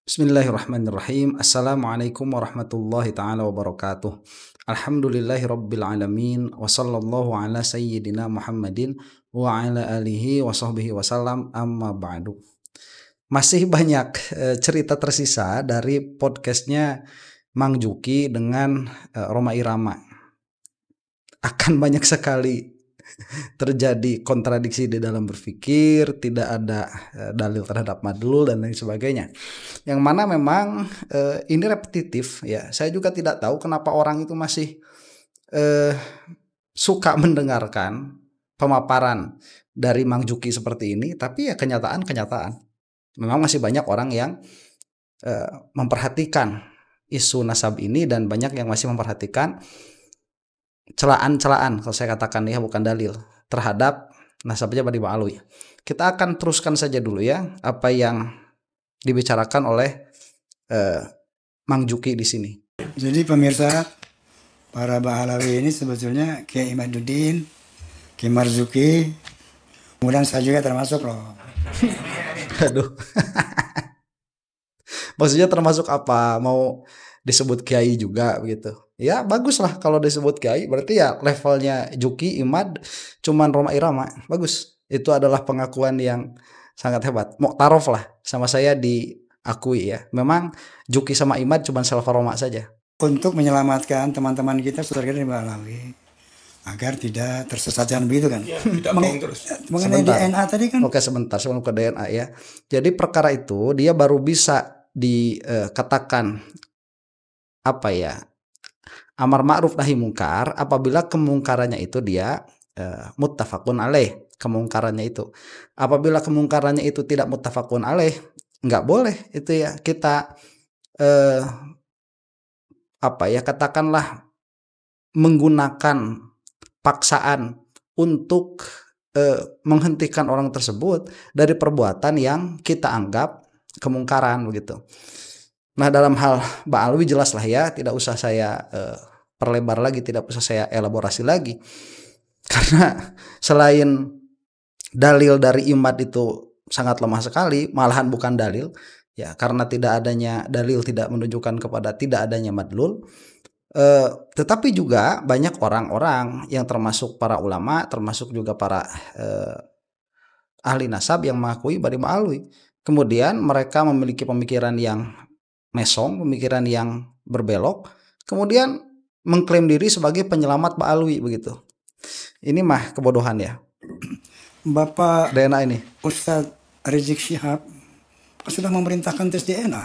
Bismillahirrahmanirrahim. Assalamualaikum warahmatullahi ta'ala wabarakatuh. Alhamdulillahi rabbil alamin. Wa sallallahu ala sayyidina Muhammadin wa ala alihi wa sahbihi wasallam, amma ba'du. Masih banyak cerita tersisa dari podcastnya Mang Juki dengan Rhoma Irama. Akan banyak sekali terjadi kontradiksi di dalam berpikir, tidak ada dalil terhadap madlul dan lain sebagainya. Yang mana memang ini repetitif ya. Saya juga tidak tahu kenapa orang itu masih suka mendengarkan pemaparan dari Mang Juki seperti ini, tapi ya kenyataan memang masih banyak orang yang memperhatikan isu nasab ini, dan banyak yang masih memperhatikan celaan-celaan, kalau saya katakan ya, bukan dalil, terhadap nasabnya Bani Ba'alwi. Kita akan teruskan saja dulu ya apa yang dibicarakan oleh Mang Juki di sini. Jadi pemirsa, para Ba'alawi ini sebetulnya Kiai Imaduddin, Kiai Marzuki, kemudian saya juga termasuk loh. Aduh. Maksudnya termasuk apa? Mau disebut kiai juga begitu? Ya bagus lah kalau disebut kiai, berarti ya levelnya Juki, Imad cuman Rhoma Irama. Bagus. Itu adalah pengakuan yang sangat hebat. Muktarof lah sama saya diakui ya. Memang Juki sama Imad cuman selva Rhoma saja. Untuk menyelamatkan teman-teman kita saudara kita di Ba'alawi agar tidak tersesat begitu kan. Ya, tidak terus. Mengenai DNA tadi kan. Oke, sebentar sebelum ke DNA ya. Jadi perkara itu dia baru bisa dikatakan apa ya, amar ma'ruf nahi mungkar apabila kemungkarannya itu dia muttafaqun alaih. Kemungkarannya itu, apabila kemungkarannya itu tidak muttafaqun alaih, nggak boleh itu ya kita apa ya, katakanlah menggunakan paksaan untuk menghentikan orang tersebut dari perbuatan yang kita anggap kemungkaran begitu. Nah, dalam hal Ba'alwi jelas lah ya, tidak usah saya perlebar lagi, tidak usah saya elaborasi lagi, karena selain dalil dari Imad itu sangat lemah sekali, malahan bukan dalil ya, karena tidak adanya dalil tidak menunjukkan kepada tidak adanya madlul. Tetapi juga banyak orang-orang yang termasuk para ulama, termasuk juga para ahli nasab yang mengakui Bani Ba'alwi. Kemudian mereka memiliki pemikiran yang mesong, pemikiran yang berbelok, kemudian mengklaim diri sebagai penyelamat Ba'alwi begitu. Ini mah kebodohan ya. Bapak DNA ini, Ustadz Rizik Syihab sudah memerintahkan tes DNA.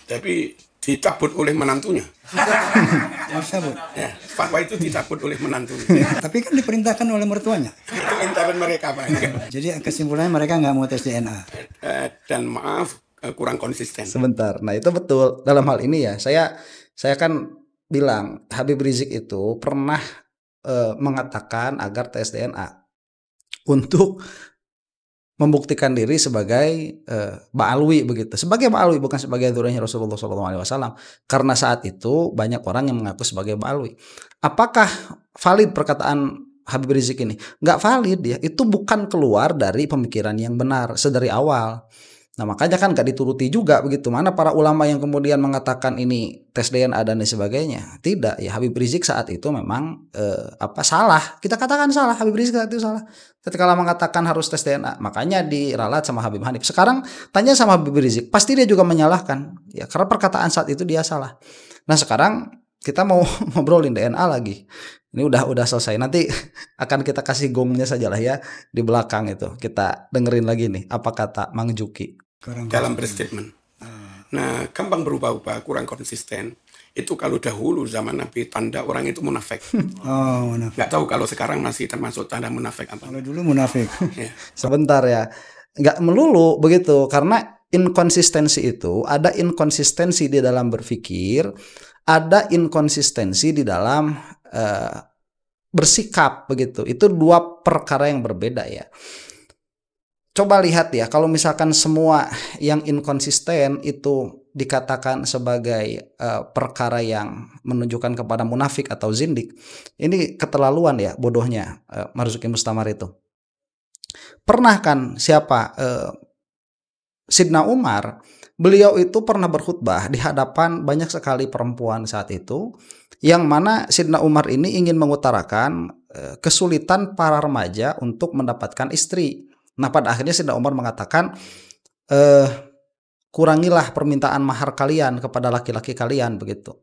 Tapi dicabut oleh menantunya. Dicabut. Ya, fatwa itu dicabut oleh menantunya. Tapi kan diperintahkan oleh mertuanya. Itu intern mereka, Pak. Jadi kesimpulannya mereka nggak mau tes DNA. Dan maaf, kurang konsisten. Sebentar. Nah, itu betul. Dalam hal ini ya, saya kan bilang Habib Rizik itu pernah mengatakan agar tes DNA untuk membuktikan diri sebagai Ba'alwi begitu, sebagai Ba'alwi, bukan sebagai dzurriyyahnya Rasulullah SAW, karena saat itu banyak orang yang mengaku sebagai Ba'alwi. Apakah valid perkataan Habib Rizik ini? Nggak valid ya, itu bukan keluar dari pemikiran yang benar sedari awal. Nah, makanya kan gak dituruti juga begitu. Mana para ulama yang kemudian mengatakan ini tes DNA dan lain sebagainya? Tidak ya, Habib Rizik saat itu memang salah. Kita katakan salah, Habib Rizik saat itu salah ketika mengatakan harus tes DNA. Makanya diralat sama Habib Hanif. Sekarang tanya sama Habib Rizik, pasti dia juga menyalahkan ya, karena perkataan saat itu dia salah. Nah, sekarang kita mau ngobrolin DNA lagi. Ini udah selesai. Nanti akan kita kasih gongnya saja lah ya di belakang itu. Kita dengerin lagi nih apa kata Mang Juki dalam berstatement. Nah, gampang berubah-ubah, kurang konsisten. Itu kalau dahulu zaman Nabi tanda orang itu munafik. Oh, munafik. Nggak tahu kalau sekarang masih termasuk tanda munafik apa. Kalau dulu munafik. Ya. Sebentar ya, nggak melulu begitu, karena inkonsistensi itu ada inkonsistensi di dalam berpikir, ada inkonsistensi di dalam bersikap begitu. Itu dua perkara yang berbeda ya. Coba lihat ya, kalau misalkan semua yang inkonsisten itu dikatakan sebagai perkara yang menunjukkan kepada munafik atau zindik, ini keterlaluan ya, bodohnya Marzuki Mustamar itu. Pernah kan siapa Sidna Umar beliau itu pernah berkhutbah di hadapan banyak sekali perempuan saat itu, yang mana Sayyidina Umar ini ingin mengutarakan kesulitan para remaja untuk mendapatkan istri. Nah, pada akhirnya Sayyidina Umar mengatakan, kurangilah permintaan mahar kalian kepada laki-laki kalian, begitu.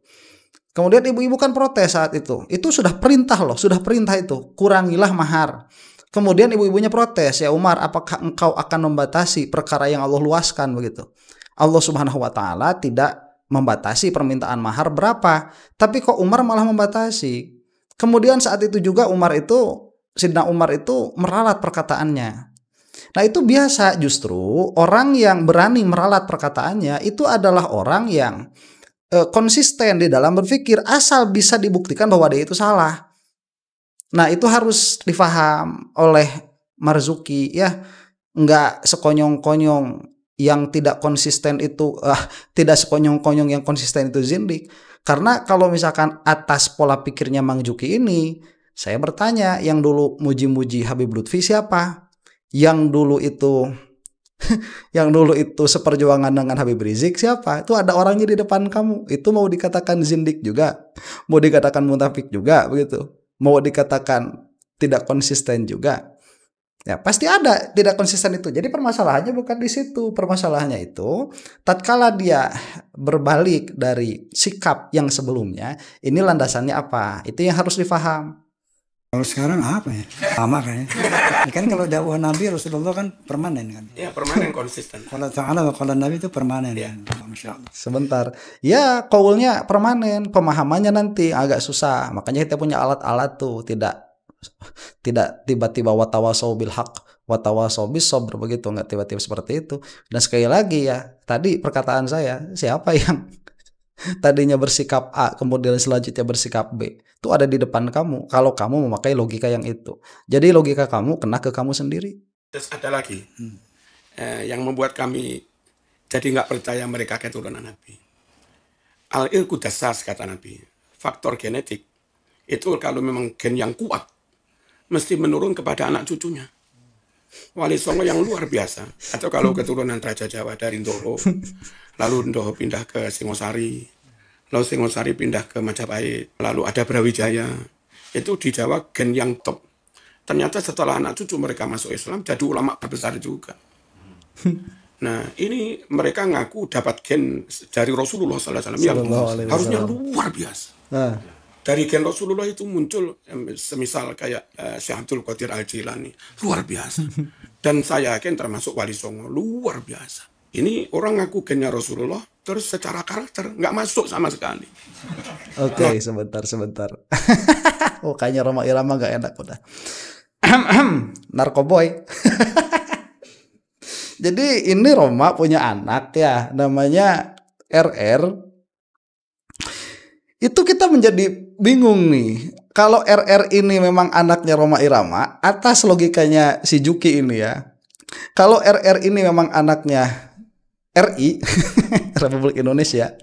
Kemudian ibu-ibu kan protes saat itu. Itu sudah perintah loh, sudah perintah itu, kurangilah mahar. Kemudian ibu-ibunya protes, ya Umar, apakah engkau akan membatasi perkara yang Allah luaskan, begitu. Allah Subhanahu wa taala tidak membatasi permintaan mahar berapa, tapi kok Umar malah membatasi. Kemudian saat itu juga Sayyidina Umar itu meralat perkataannya. Nah, itu biasa, justru orang yang berani meralat perkataannya itu adalah orang yang konsisten di dalam berpikir, asal bisa dibuktikan bahwa dia itu salah. Nah, itu harus difaham oleh Marzuki ya. Enggak sekonyong-konyong yang tidak konsisten itu tidak sekonyong-konyong yang konsisten itu zindik. Karena kalau misalkan atas pola pikirnya Mang Juki ini, saya bertanya, yang dulu muji-muji Habib Lutfi siapa? Yang dulu itu seperjuangan dengan Habib Rizik siapa? Itu ada orangnya di depan kamu. Itu mau dikatakan zindik juga, mau dikatakan munafik juga, begitu. Mau dikatakan tidak konsisten juga. Ya, pasti ada tidak konsisten itu. Jadi permasalahannya bukan di situ. Permasalahannya itu tatkala dia berbalik dari sikap yang sebelumnya, ini landasannya apa? Itu yang harus difaham. Kalau sekarang apa ya? Sama kayaknya. Kan kalau dakwah Nabi Rasulullah kan permanen kan. Ya, permanen konsisten. Kalau Ta'ala kalau Nabi itu permanen ya. Masya Allah. Sebentar. Ya, qaulnya permanen, pemahamannya nanti agak susah. Makanya kita punya alat-alat tuh, tidak tiba-tiba watawasau bil haq watawasau bis sabr, begitu, nggak tiba-tiba seperti itu. Dan sekali lagi ya, tadi perkataan saya, siapa yang tadinya bersikap A kemudian selanjutnya bersikap B, itu ada di depan kamu kalau kamu memakai logika yang itu. Jadi logika kamu kena ke kamu sendiri. Terus ada lagi yang membuat kami jadi nggak percaya mereka keturunan Nabi. Al-ilku dasar, kata Nabi, faktor genetik itu kalau memang gen yang kuat mesti menurun kepada anak cucunya. Wali Songo yang luar biasa. Atau kalau keturunan Raja Jawa dari Ndoho, lalu Ndoho pindah ke Singosari, lalu Singosari pindah ke Majapahit, lalu ada Brawijaya. Itu di Jawa gen yang top. Ternyata setelah anak cucu mereka masuk Islam, jadi ulama terbesar juga. Nah, ini mereka ngaku dapat gen dari Rasulullah SAW yang harusnya luar biasa. Dari gen Rasulullah itu muncul semisal kayak Syekh Abdul Qadir Al-Jilani, luar biasa. Dan saya yakin termasuk Wali Songo, luar biasa. Ini orang ngaku gennya Rasulullah, terus secara karakter nggak masuk sama sekali. Oke, sebentar. Oh, kayaknya Roma Irama nggak enak udah. Narkoboy. Jadi ini Roma punya anak ya, namanya RR. Itu kita menjadi bingung nih. Kalau RR ini memang anaknya Roma Irama, atas logikanya si Juki ini ya. Kalau RR ini memang anaknya RI, Republik Indonesia,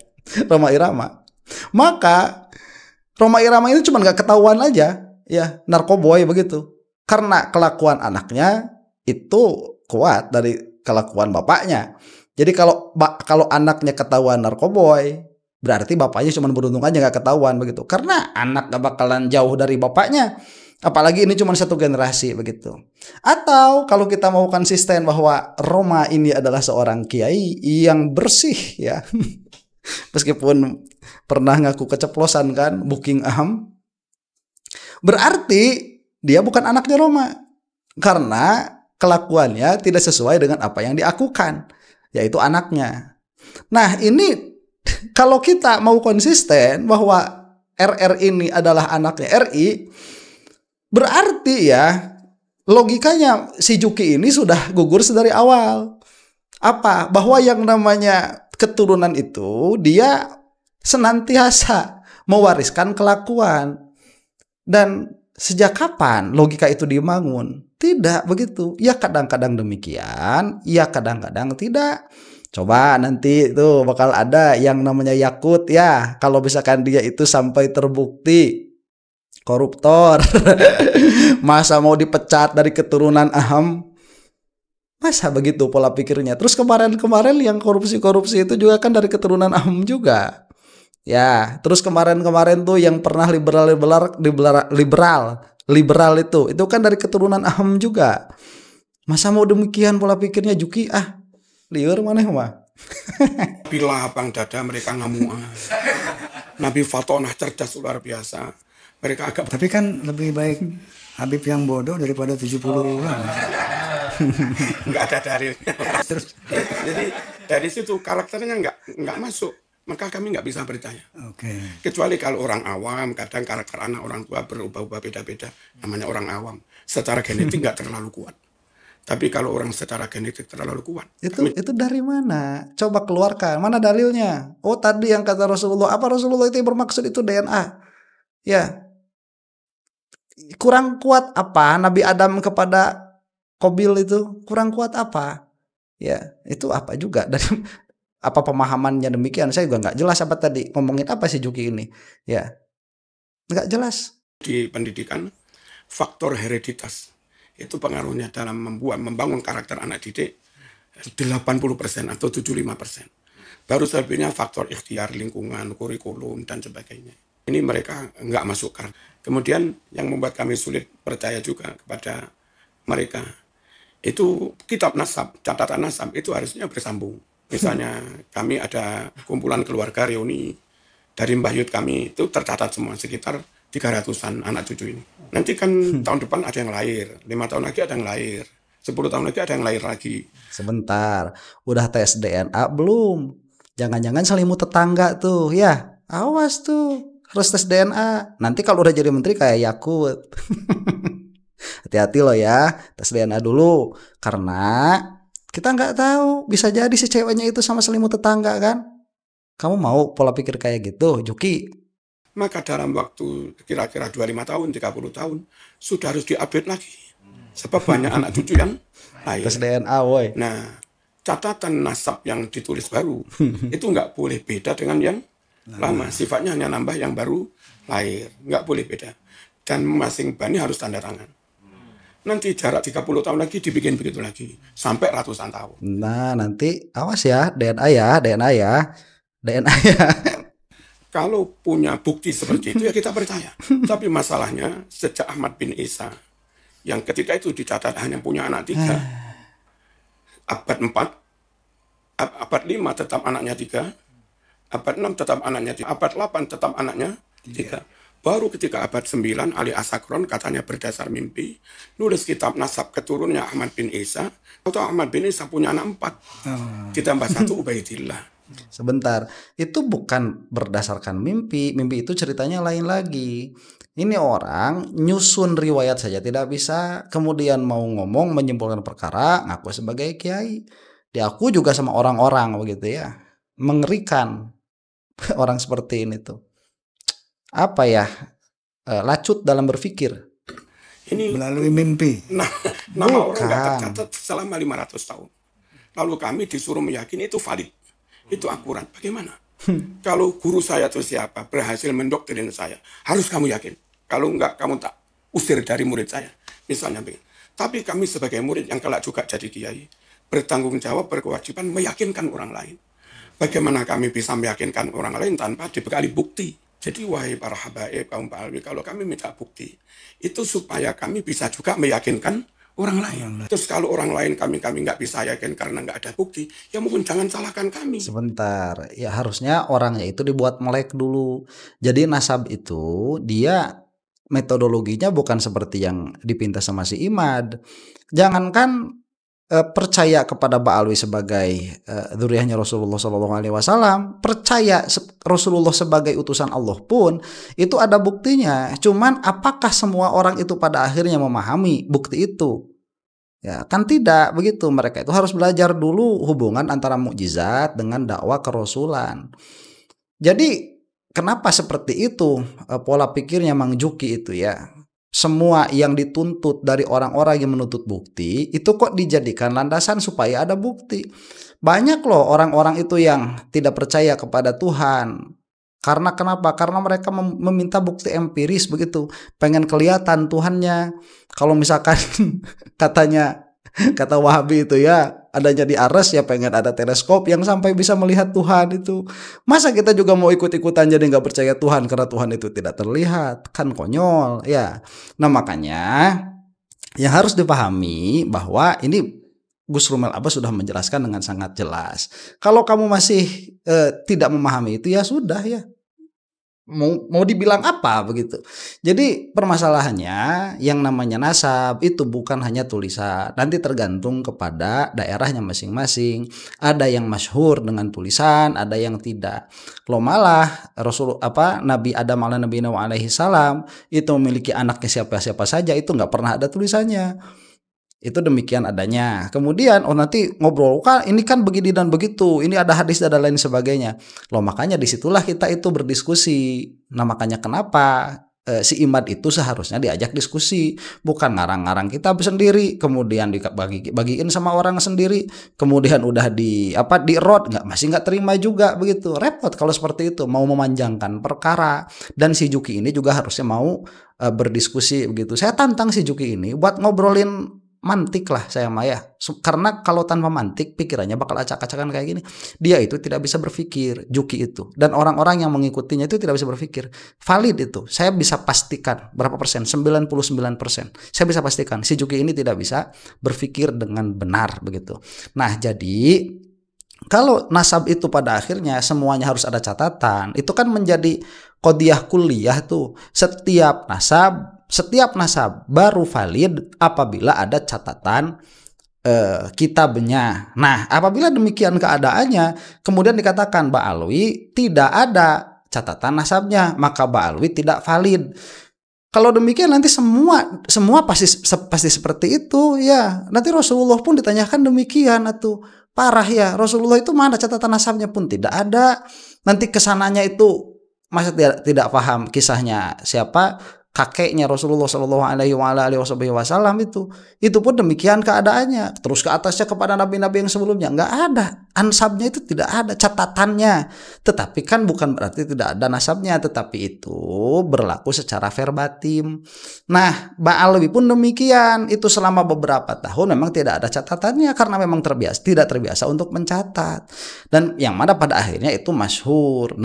Roma Irama, maka Roma Irama ini cuma nggak ketahuan aja, ya, narkoboy begitu. Karena kelakuan anaknya itu kuat dari kelakuan bapaknya. Jadi kalau anaknya ketahuan narkoboy, berarti bapaknya cuma beruntung aja nggak ketahuan begitu. Karena anak gak bakalan jauh dari bapaknya. Apalagi ini cuma satu generasi begitu. Atau kalau kita mau konsisten bahwa Roma ini adalah seorang kiai yang bersih ya. Meskipun pernah ngaku keceplosan kan, booking aham. Berarti dia bukan anaknya Roma. Karena kelakuannya tidak sesuai dengan apa yang diakukan, yaitu anaknya. Nah, ini kalau kita mau konsisten bahwa RR ini adalah anaknya RI, berarti ya logikanya si Juki ini sudah gugur sedari awal. Apa? Bahwa yang namanya keturunan itu dia senantiasa mewariskan kelakuan. Dan sejak kapan logika itu dibangun? Tidak begitu. Ya kadang-kadang demikian, ya kadang-kadang tidak. Coba nanti itu bakal ada yang namanya Yakut ya. Kalau misalkan dia itu sampai terbukti koruptor, masa mau dipecat dari keturunan aham? Masa begitu pola pikirnya? Terus kemarin-kemarin yang korupsi-korupsi itu juga kan dari keturunan Ahm juga. Ya, terus kemarin-kemarin tuh yang pernah liberal itu kan dari keturunan Ahm juga. Masa mau demikian pola pikirnya Juki? Liur maneh mah. Bila lapang dada mereka ngamuk. Nabi Fatonah cerdas luar biasa. Mereka agak Tapi kan lebih baik Habib yang bodoh daripada 70 ulama. nggak ada dalilnya. Jadi dari situ karakternya nggak masuk, maka kami nggak bisa percaya. Oke. Kecuali kalau orang awam, kadang karakter anak orang tua berubah-ubah beda-beda. Namanya orang awam. Secara genetik nggak terlalu kuat. Tapi kalau orang secara genetik terlalu kuat. Itu dari mana? Coba keluarkan. Mana dalilnya? Oh, tadi yang kata Rasulullah. Apa Rasulullah itu yang bermaksud itu DNA? Ya. Kurang kuat apa? Nabi Adam kepada Qabil itu kurang kuat apa? Ya, itu apa juga dari apa pemahamannya demikian? Saya juga nggak jelas apa tadi ngomongin apa sih Juki ini. Ya, nggak jelas. Di pendidikan, faktor hereditas itu pengaruhnya dalam membangun karakter anak didik 80% atau 75%. Baru selebihnya faktor ikhtiar, lingkungan, kurikulum, dan sebagainya. Ini mereka nggak masuk. Kemudian yang membuat kami sulit percaya juga kepada mereka, itu kitab nasab, catatan nasab itu harusnya bersambung. Misalnya kami ada kumpulan keluarga reuni dari Mbah Yud kami itu tercatat semua sekitar 300-an anak cucu ini. Nanti kan tahun depan ada yang lahir, 5 tahun lagi ada yang lahir, 10 tahun lagi ada yang lahir lagi. Sebentar, udah tes DNA belum? Jangan-jangan selimut tetangga tuh, ya awas tuh, harus tes DNA. Nanti kalau udah jadi menteri kayak Yakut. Hati-hati loh ya, tes DNA dulu. Karena kita nggak tahu, bisa jadi si ceweknya itu sama selimut tetangga kan. Kamu mau pola pikir kayak gitu, Juki? Maka dalam waktu kira-kira 25 tahun, 30 tahun, sudah harus diupdate lagi. Sebab banyak anak cucu yang lahir. Tes DNA, woy. Nah, catatan nasab yang ditulis baru, itu nggak boleh beda dengan yang lama. Sifatnya hanya nambah yang baru lahir. Nggak boleh beda. Dan masing bani harus tanda tangan. Nanti jarak 30 tahun lagi dibikin begitu lagi. Sampai ratusan tahun. Nah, nanti awas ya, DNA ya. Kalau punya bukti seperti itu ya kita percaya. Tapi masalahnya sejak Ahmad bin Isa yang ketika itu dicatat hanya punya anak 3. Abad 4, abad 5 tetap anaknya 3. Abad 6 tetap anaknya 3. Abad 8 tetap anaknya 3. Baru ketika abad 9 Ali Asakron katanya berdasar mimpi nulis kitab nasab keturunannya Ahmad bin Isa. Atau Ahmad bin Isa punya anak 4. Ditambah 1 Ubaidillah. Sebentar, itu bukan berdasarkan mimpi. Mimpi itu ceritanya lain lagi. Ini orang nyusun riwayat saja tidak bisa, kemudian mau ngomong menyimpulkan perkara, ngaku sebagai kiai. Diaku juga sama orang-orang begitu ya. Mengerikan orang seperti ini tuh. Apa ya? Lacut dalam berpikir. Ini Melalui mimpi. Nama orang nggak tercatat selama 500 tahun. Lalu kami disuruh meyakini itu valid. Itu akurat. Bagaimana? Kalau guru saya atau siapa berhasil mendoktrin saya, harus kamu yakin. Kalau enggak, kamu tak usir dari murid saya. Misalnya begini. Tapi kami sebagai murid yang kelak juga jadi kiai, bertanggung jawab, berkewajiban meyakinkan orang lain. Bagaimana kami bisa meyakinkan orang lain tanpa dibekali bukti? Jadi wahai para habaib, kaum Ba'alwi, kalau kami minta bukti, itu supaya kami bisa juga meyakinkan orang lain. Terus kalau orang lain kami nggak bisa yakin karena nggak ada bukti, ya mungkin jangan salahkan kami. Sebentar, ya harusnya orangnya itu dibuat melek dulu. Jadi nasab itu dia metodologinya bukan seperti yang dipinta sama si Imad. Jangankan percaya kepada Ba'alwi sebagai dzurriyyahnya Rasulullah SAW, percaya Rasulullah sebagai utusan Allah pun itu ada buktinya. Cuman apakah semua orang itu pada akhirnya memahami bukti itu? Ya kan tidak begitu. Mereka itu harus belajar dulu hubungan antara mukjizat dengan dakwah kerasulan. Jadi kenapa seperti itu pola pikirnya Mang Juki itu ya? Semua yang dituntut dari orang-orang yang menuntut bukti itu kok dijadikan landasan supaya ada bukti. Banyak loh orang-orang itu yang tidak percaya kepada Tuhan. Karena kenapa? Karena mereka meminta bukti empiris begitu. Pengen kelihatan Tuhannya. Kalau misalkan katanya Kata Wahabi itu ya, adanya di Ares ya pengen ada teleskop yang sampai bisa melihat Tuhan itu. Masa kita juga mau ikut-ikutan jadi nggak percaya Tuhan karena Tuhan itu tidak terlihat, kan konyol ya. Nah makanya yang harus dipahami bahwa ini Gus Rumel Abbas sudah menjelaskan dengan sangat jelas. Kalau kamu masih tidak memahami itu ya sudah ya. Mau dibilang apa begitu. Jadi permasalahannya yang namanya nasab itu bukan hanya tulisan. Nanti tergantung kepada daerahnya masing-masing. Ada yang masyhur dengan tulisan, ada yang tidak. Kalau malah Nabi Adam alaihi salam itu memiliki anaknya siapa-siapa saja itu nggak pernah ada tulisannya. Itu demikian adanya. Kemudian nanti ngobrol kan ini kan begini dan begitu, ini ada hadis dan lain sebagainya. Loh makanya disitulah kita itu berdiskusi. Nah makanya kenapa si imam itu seharusnya diajak diskusi, bukan ngarang-ngarang kitab sendiri, kemudian bagiin sama orang sendiri, kemudian udah di road masih nggak terima juga begitu. Repot kalau seperti itu, mau memanjangkan perkara. Dan si Juki ini juga harusnya mau berdiskusi begitu. Saya tantang si Juki ini buat ngobrolin mantik lah saya mah ya, karena kalau tanpa mantik pikirannya bakal acak-acakan kayak gini. Dia itu tidak bisa berpikir, Juki itu, dan orang-orang yang mengikutinya itu tidak bisa berpikir. Valid itu, saya bisa pastikan berapa persen, 99%. Saya bisa pastikan si Juki ini tidak bisa berpikir dengan benar begitu. Nah jadi kalau nasab itu pada akhirnya semuanya harus ada catatan, itu kan menjadi qodiyah kuliah tuh. Setiap nasab baru valid apabila ada catatan kitabnya. Nah, apabila demikian keadaannya, kemudian dikatakan Ba'alwi tidak ada catatan nasabnya, maka Ba'alwi tidak valid. Kalau demikian nanti semua pasti seperti itu ya. Nanti Rasulullah pun ditanyakan demikian atau parah ya. Rasulullah itu mana catatan nasabnya pun tidak ada. Nanti kesananya itu masa tidak paham kisahnya siapa kakeknya Rasulullah Shallallahu Alaihi Wasallam itu pun demikian keadaannya. Terus ke atasnya kepada nabi-nabi yang sebelumnya nggak ada ansabnya, itu tidak ada catatannya. Tetapi kan bukan berarti tidak ada nasabnya, tetapi itu berlaku secara verbatim. Nah Ba'alwi pun demikian, itu selama beberapa tahun memang tidak ada catatannya karena memang tidak terbiasa untuk mencatat. Dan yang mana pada akhirnya itu masyhur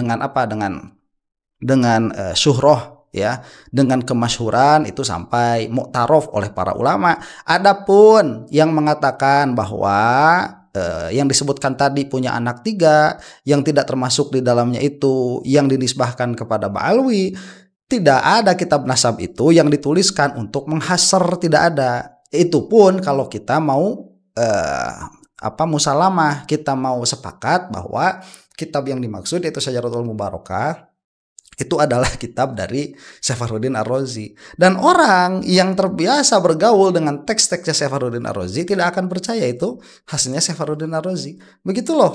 dengan syuhroh ya, dengan kemasyhuran itu sampai mu'tarof oleh para ulama. Adapun yang mengatakan bahwa yang disebutkan tadi punya anak 3 yang tidak termasuk di dalamnya itu yang dinisbahkan kepada Ba'alwi, tidak ada kitab nasab itu yang dituliskan untuk menghasar, tidak ada. Itu pun kalau kita mau musalamah, kita mau sepakat bahwa kitab yang dimaksud yaitu Syajaratul Mubarakah itu adalah kitab dari Safaruddin Ar-Razi. Dan orang yang terbiasa bergaul dengan teks-teksnya Safaruddin Ar-Razi tidak akan percaya itu hasilnya Safaruddin Ar-Razi. Begitu loh.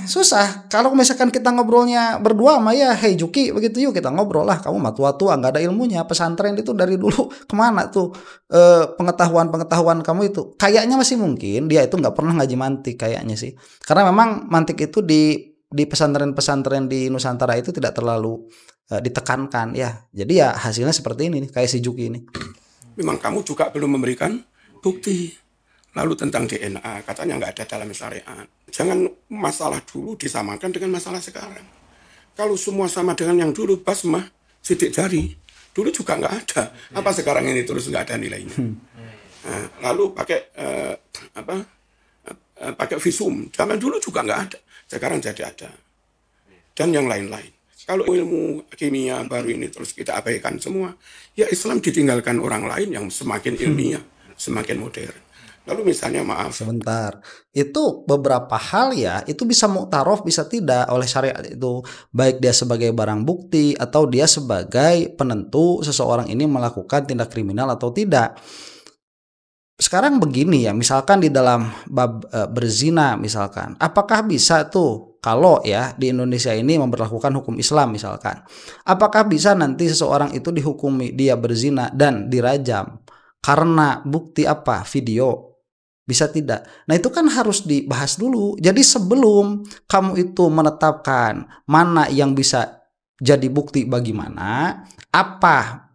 Susah. Kalau misalkan kita ngobrolnya berdua sama ya, hey Juki begitu, yuk kita ngobrol lah. Kamu mah tua-tua nggak ada ilmunya. Pesantren itu dari dulu kemana tuh pengetahuan kamu itu? Kayaknya masih mungkin dia itu nggak pernah ngaji mantik kayaknya sih. Karena memang mantik itu di pesantren-pesantren di Nusantara itu tidak terlalu ditekankan ya. Jadi ya hasilnya seperti ini nih, kayak si Juki ini. Memang kamu juga belum memberikan bukti. Lalu tentang DNA katanya nggak ada dalam syariat. Jangan masalah dulu disamakan dengan masalah sekarang. Kalau semua sama dengan yang dulu, basmah, sidik jari, dulu juga nggak ada. Apa sekarang ini terus nggak ada nilainya? Nah, lalu pakai visum, zaman dulu juga nggak ada. Sekarang jadi ada. Dan yang lain-lain. Kalau ilmu kimia baru ini terus kita abaikan semua, ya Islam ditinggalkan orang lain yang semakin ilmiah, semakin modern. Lalu misalnya maaf. Sebentar. Itu beberapa hal ya, itu bisa mu'tarof, bisa tidak oleh syariat itu. Baik dia sebagai barang bukti atau dia sebagai penentu seseorang ini melakukan tindak kriminal atau tidak. Sekarang begini ya, misalkan di dalam bab berzina misalkan, apakah bisa tuh kalau ya di Indonesia ini memberlakukan hukum Islam misalkan, apakah bisa nanti seseorang itu dihukumi dia berzina dan dirajam karena bukti video? Bisa tidak? Nah itu kan harus dibahas dulu. Jadi sebelum kamu itu menetapkan mana yang bisa jadi bukti bagaimana apa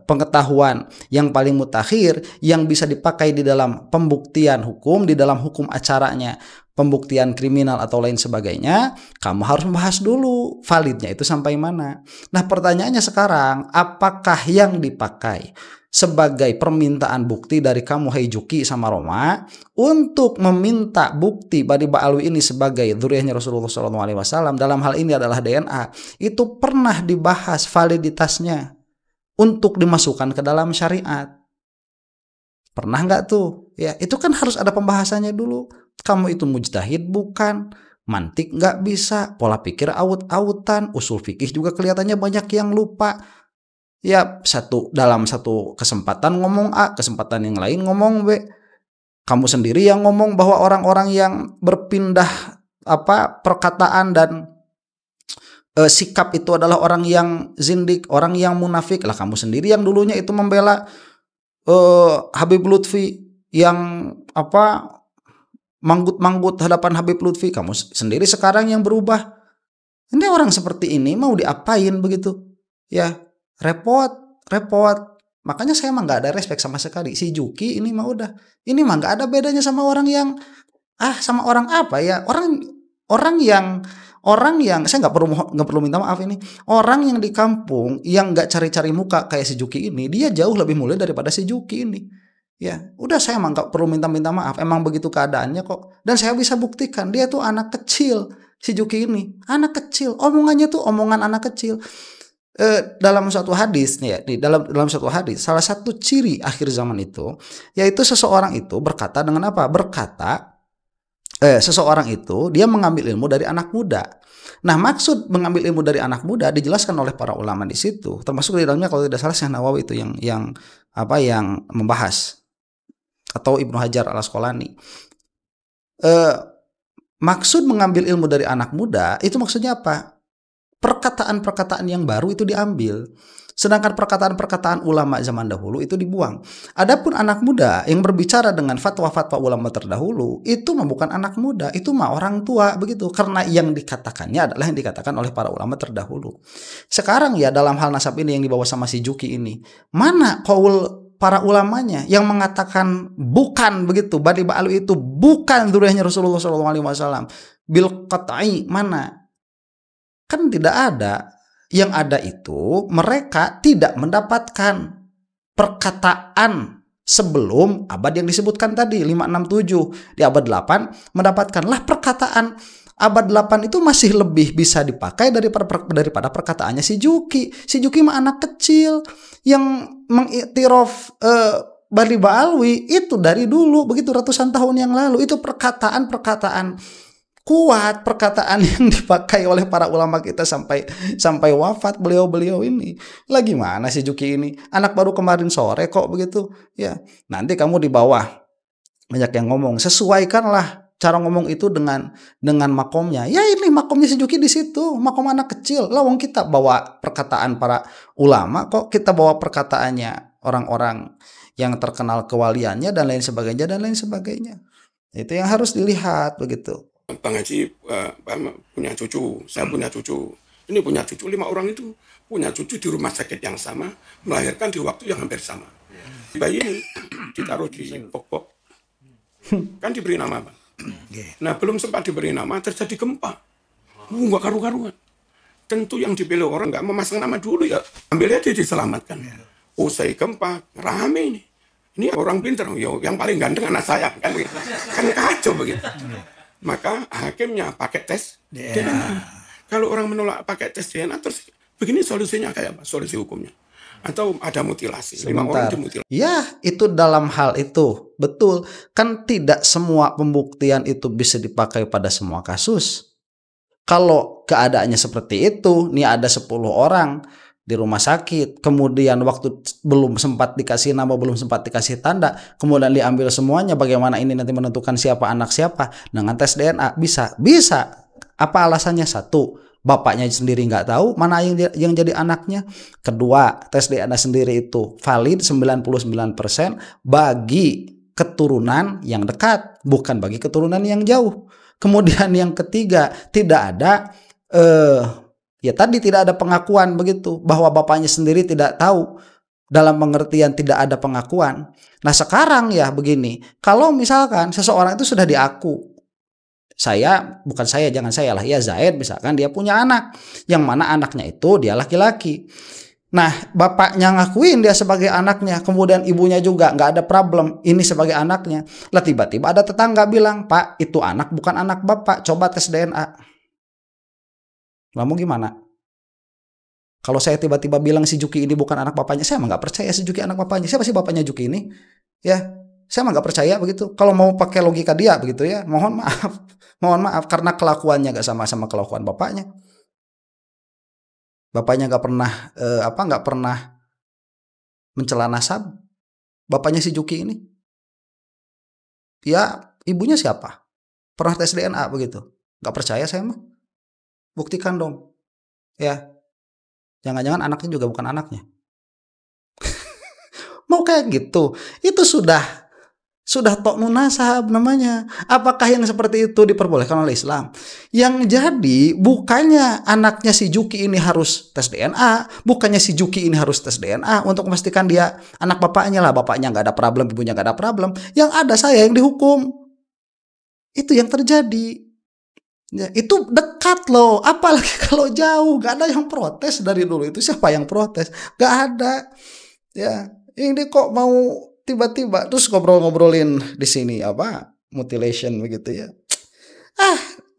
pengetahuan yang paling mutakhir yang bisa dipakai di dalam pembuktian hukum, di dalam hukum acaranya, pembuktian kriminal atau lain sebagainya. Kamu harus membahas dulu validnya itu sampai mana. Nah, pertanyaannya sekarang, apakah yang dipakai sebagai permintaan bukti dari kamu Heijuki sama Roma untuk meminta bukti Bani Ba'alwi ini sebagai dzurriyyahnya Rasulullah SAW, dalam hal ini adalah DNA, itu pernah dibahas validitasnya untuk dimasukkan ke dalam syariat? Pernah nggak tuh? Ya, itu kan harus ada pembahasannya dulu. Kamu itu mujtahid bukan, mantik nggak bisa, pola pikir aut-autan, usul fikih juga kelihatannya banyak yang lupa. Ya, dalam satu kesempatan ngomong A, kesempatan yang lain ngomong B. Kamu sendiri yang ngomong bahwa orang-orang yang berpindah perkataan dan sikap itu adalah orang yang zindik, orang yang munafik. Lah kamu sendiri yang dulunya itu membela Habib Lutfi yang manggut-manggut hadapan Habib Lutfi. Kamu sendiri sekarang yang berubah. Ini orang seperti ini mau diapain begitu? Ya, repot. Makanya saya mah nggak ada respect sama sekali. Si Juki ini mah udah, ini mah nggak ada bedanya sama orang yang sama orang apa ya? Orang yang saya nggak perlu minta maaf ini. Orang yang di kampung yang nggak cari-cari muka kayak si Juki ini, dia jauh lebih mulia daripada si Juki ini. Ya, udah saya mah nggak perlu minta maaf. Emang begitu keadaannya kok. Dan saya bisa buktikan dia tuh anak kecil. Si Juki ini anak kecil. Omongannya tuh omongan anak kecil. Dalam suatu hadis nih ya, dalam suatu hadis, salah satu ciri akhir zaman itu yaitu seseorang itu berkata dengan apa? Seseorang itu dia mengambil ilmu dari anak muda. Nah, maksud mengambil ilmu dari anak muda dijelaskan oleh para ulama di situ, termasuk di dalamnya kalau tidak salah Syekh Nawawi itu yang membahas, atau Ibnu Hajar al-Asqalani. Maksud mengambil ilmu dari anak muda itu maksudnya apa? Perkataan-perkataan yang baru itu diambil, sedangkan perkataan-perkataan ulama zaman dahulu itu dibuang. Adapun anak muda yang berbicara dengan fatwa-fatwa ulama terdahulu itu mah bukan anak muda, itu mah orang tua begitu, karena yang dikatakannya adalah yang dikatakan oleh para ulama terdahulu. Sekarang ya dalam hal nasab ini yang dibawa sama si Juki ini, mana qaul para ulamanya yang mengatakan bukan begitu, Bani Ba'alwi itu bukan dzurriyyahnya Rasulullah SAW bil qat'i, mana? Kan tidak ada. Yang ada itu mereka tidak mendapatkan perkataan sebelum abad yang disebutkan tadi 567. Di abad 8 mendapatkanlah perkataan abad 8 itu masih lebih bisa dipakai daripada perkataannya si Juki. Si Juki mah anak kecil yang mengiktiraf Bani Ba'alwi itu dari dulu begitu, ratusan tahun yang lalu. Itu perkataan kuat, perkataan yang dipakai oleh para ulama kita sampai wafat beliau ini. Lagi mana si Juki ini? Anak baru kemarin sore kok begitu. Ya, nanti kamu di bawah banyak yang ngomong, sesuaikanlah cara ngomong itu dengan makomnya. Ya ini makomnya si Juki di situ, makom anak kecil. Lah wong kita bawa perkataan para ulama, kok kita bawa perkataannya orang-orang yang terkenal kewaliannya dan lain sebagainya. Itu yang harus dilihat begitu. Bang Haji punya cucu, saya punya cucu, ini punya cucu, 5 orang itu punya cucu di rumah sakit yang sama, melahirkan di waktu yang hampir sama. Bayi ini ditaruh di pok-pok, kan diberi nama, Bang. Nah, belum sempat diberi nama, terjadi gempa. Nggak karu-karuan. Tentu yang dipilih orang nggak memasang nama dulu ya, ambilnya dia diselamatkan. Usai gempa, rame ini. Ini orang pintar, yang paling ganteng anak saya, kan kacau begitu. Maka hakimnya pakai tes DNA. Kalau orang menolak pakai tes DNA, terus begini solusinya kayak apa? Solusi hukumnya. Atau ada mutilasi. 5 orang dimutilasi. Ya, itu dalam hal itu. Betul. Kan tidak semua pembuktian itu bisa dipakai pada semua kasus. Kalau keadaannya seperti itu, nih ada 10 orang di rumah sakit, kemudian waktu belum sempat dikasih nama, belum sempat dikasih tanda, kemudian diambil semuanya, bagaimana ini nanti menentukan siapa anak siapa dengan tes DNA? Bisa. Apa alasannya? 1, bapaknya sendiri nggak tahu mana yang jadi anaknya. 2, tes DNA sendiri itu valid 99% bagi keturunan yang dekat, bukan bagi keturunan yang jauh. Kemudian yang ketiga, tidak ada Ya tadi tidak ada pengakuan begitu, bahwa bapaknya sendiri tidak tahu, dalam pengertian tidak ada pengakuan. Nah sekarang ya begini, kalau misalkan seseorang itu sudah diaku, jangan saya lah, ya Zaid misalkan dia punya anak, yang mana anaknya itu dia laki-laki. Nah bapaknya ngakuin dia sebagai anaknya, kemudian ibunya juga nggak ada problem ini sebagai anaknya. Lah tiba-tiba ada tetangga bilang, Pak itu anak bukan anak bapak, coba tes DNA. Kamu gimana? Kalau saya tiba-tiba bilang si Juki ini bukan anak bapaknya, saya emang nggak percaya si Juki anak bapaknya. Siapa sih bapaknya Juki ini? Ya, saya emang nggak percaya begitu. Kalau mau pakai logika dia begitu ya, mohon maaf karena kelakuannya nggak sama kelakuan bapaknya. Bapaknya nggak pernah mencela nasab. Bapaknya si Juki ini, ya ibunya siapa? Pernah tes DNA begitu? Nggak percaya saya mah. Buktikan dong, ya. Jangan-jangan anaknya juga bukan anaknya. Mau kayak gitu, itu sudah tok munasab namanya. Apakah yang seperti itu diperbolehkan oleh Islam? Yang jadi bukannya anaknya si Juki ini harus tes DNA, bukannya si Juki ini harus tes DNA untuk memastikan dia anak bapaknya lah. Bapaknya nggak ada problem, ibunya nggak ada problem. Yang ada saya yang dihukum. Itu yang terjadi. Ya, itu dekat loh, apalagi kalau jauh, gak ada yang protes dari dulu itu. Siapa yang protes? Gak ada. Ya, ini kok mau tiba-tiba terus ngobrolin di sini apa mutilation begitu ya.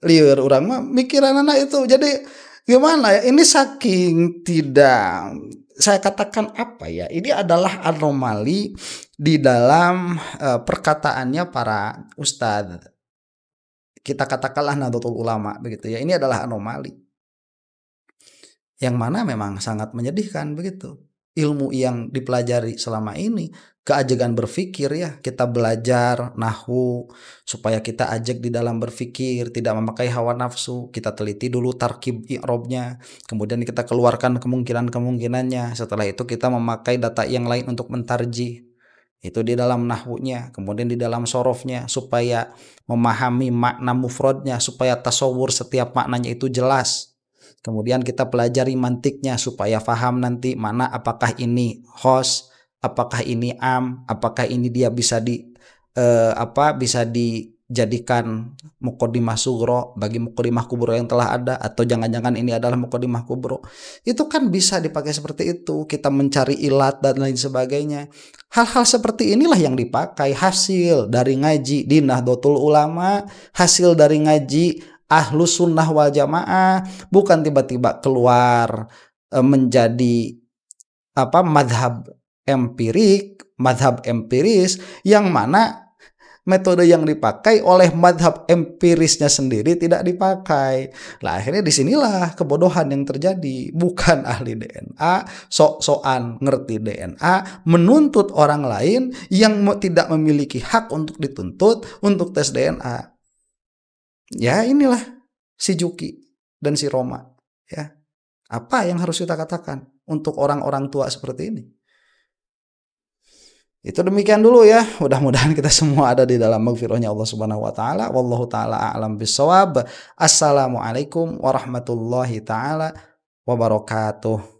Liur orang mah mikiran anak itu. Jadi gimana ya? Ini saking tidak, saya katakan apa ya? Ini adalah anomali di dalam perkataannya para ustadz. Kita katakanlah Nahdlatul Ulama begitu ya. Ini adalah anomali yang mana memang sangat menyedihkan begitu. Ilmu yang dipelajari selama ini, keajegan berpikir ya, kita belajar nahwu supaya kita ajeg di dalam berpikir, tidak memakai hawa nafsu. Kita teliti dulu tarkib i'robnya, kemudian kita keluarkan kemungkinan-kemungkinannya. Setelah itu kita memakai data yang lain untuk mentarjih. Itu di dalam nahwunya, kemudian di dalam sorofnya supaya memahami makna mufradnya, supaya tasawur setiap maknanya itu jelas. Kemudian kita pelajari mantiknya supaya faham nanti mana apakah ini khos, apakah ini am, apakah ini dia bisa dijadikan muqaddimah sugro bagi muqaddimah kubro yang telah ada, atau jangan-jangan ini adalah muqaddimah kubro. Itu kan bisa dipakai seperti itu. Kita mencari ilat dan lain sebagainya. Hal-hal seperti inilah yang dipakai hasil dari ngaji di Nahdlatul Ulama, hasil dari ngaji Ahlus Sunnah wal Jamaah, bukan tiba-tiba keluar menjadi madhab empiris yang mana metode yang dipakai oleh madhab empirisnya sendiri tidak dipakai. Lah akhirnya disinilah kebodohan yang terjadi. Bukan ahli DNA sok-sokan ngerti DNA menuntut orang lain yang tidak memiliki hak untuk dituntut untuk tes DNA. Ya inilah si Juki dan si Roma. Ya, apa yang harus kita katakan untuk orang-orang tua seperti ini? Itu demikian dulu ya. Mudah-mudahan kita semua ada di dalam maghfirahnya Allah Subhanahu wa taala. Wallahu taala a'lam bissawab. Assalamualaikum warahmatullahi taala wabarakatuh.